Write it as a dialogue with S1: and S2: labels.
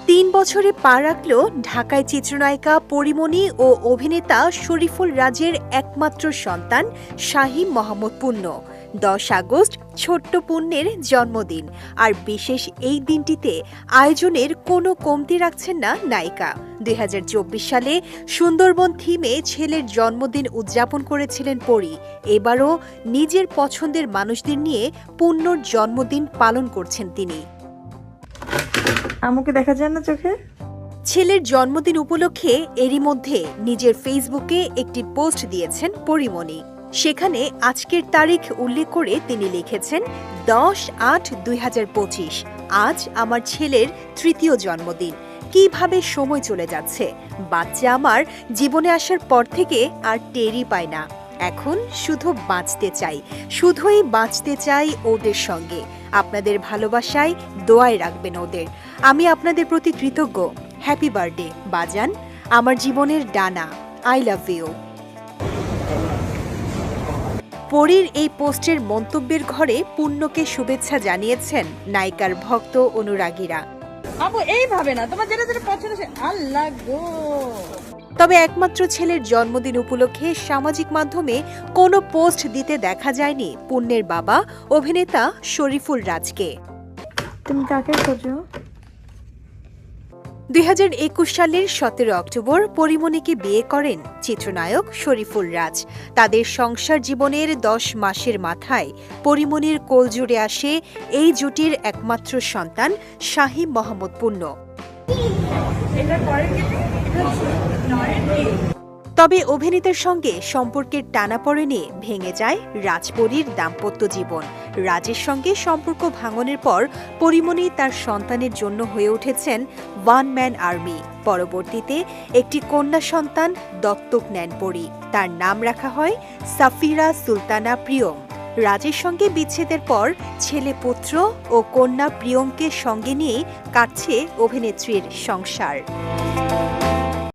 S1: 3 বছরে পা রাখল ঢাকায় চিত্রনায়িকা পরীমণি ও অভিনেতা শরীফুল রাজের একমাত্র সন্তান শাহীম মাহমুদ পূর্ণ। 10 আগস্ট ছোট্ট পূর্ণের জন্মদিন, আর বিশেষ এই দিনটিতে আয়োজনের কোনো কমতি রাখছেন না নায়িকা। 2024 সালে সুন্দরবন থিমে ছেলের জন্মদিন উদযাপন করেছিলেন পরী। এবারও নিজের পছন্দের মানুষদের নিয়ে পূর্ণর জন্মদিন পালন করছেন তিনি।
S2: আমাকে দেখা যায় না চোখে।
S1: ছেলের জন্মদিন উপলক্ষে এরই মধ্যে নিজের ফেসবুকে একটি পোস্ট দিয়েছেন পরীমণি। সেখানে আজকের তারিখ উল্লেখ করে তিনি লিখেছেন, 10/8/2025, আজ আমার ছেলের 3য় জন্মদিন। কিভাবে সময় চলে যাচ্ছে! বাচ্চা আমার জীবনে আসার পর থেকে আর টেরই পায় না। এখন শুধু বাঁচতে চাই, শুধুই বাঁচতে চাই ওদের সঙ্গে। আপনাদের ভালোবাসায় দোয়ায় রাখবেন ওদের। আমি আপনাদের প্রতি কৃতজ্ঞ। হ্যাপি বার্থডে বাজান, আমার জীবনের ডানা। I love you. পরীর এই পোস্টের মন্তব্যের ঘরে পূর্ণকে শুভেচ্ছা জানিয়েছেন নায়িকার ভক্ত অনুরাগীরা।
S2: আপু এইভাবে না, তোমার যেটা যেটা পছন্দ সে আল্লাহ গো।
S1: তবে একমাত্র ছেলের জন্মদিন উপলক্ষে সামাজিক মাধ্যমে কোনো পোস্ট দিতে দেখা যায়নি পূর্ণের বাবা অভিনেতা শরীফুল রাজকে।
S2: তুমি কাকে খোঁজো?
S1: 2021 সালের 17 অক্টোবর পরীমণিকে বিয়ে করেন চিত্রনায়ক শরীফুল রাজ। তাদের সংসার জীবনের 10 মাসের মাথায় পরীমণির কোলজুড়ে আসে এই জুটির একমাত্র সন্তান শাহীম মাহমুদ পূর্ণ। তবে অভিনেতার সঙ্গে সম্পর্কের টানাপোড়েনে ভেঙে যায় রাজপরীর দাম্পত্য জীবন। রাজের সঙ্গে সম্পর্ক ভাঙনের পর পরীমণি তার সন্তানের জন্য হয়ে উঠেছেন ওয়ান ম্যান আর্মি। পরবর্তীতে একটি কন্যা সন্তান দত্তক নেন পরী। তার নাম রাখা হয় সাফিরা সুলতানা প্রিয়ম। রাজের সঙ্গে বিচ্ছেদের পর ছেলে পুত্র ও কন্যা প্রিয়মকে সঙ্গে নিয়েই কাটছে অভিনেত্রীর সংসার।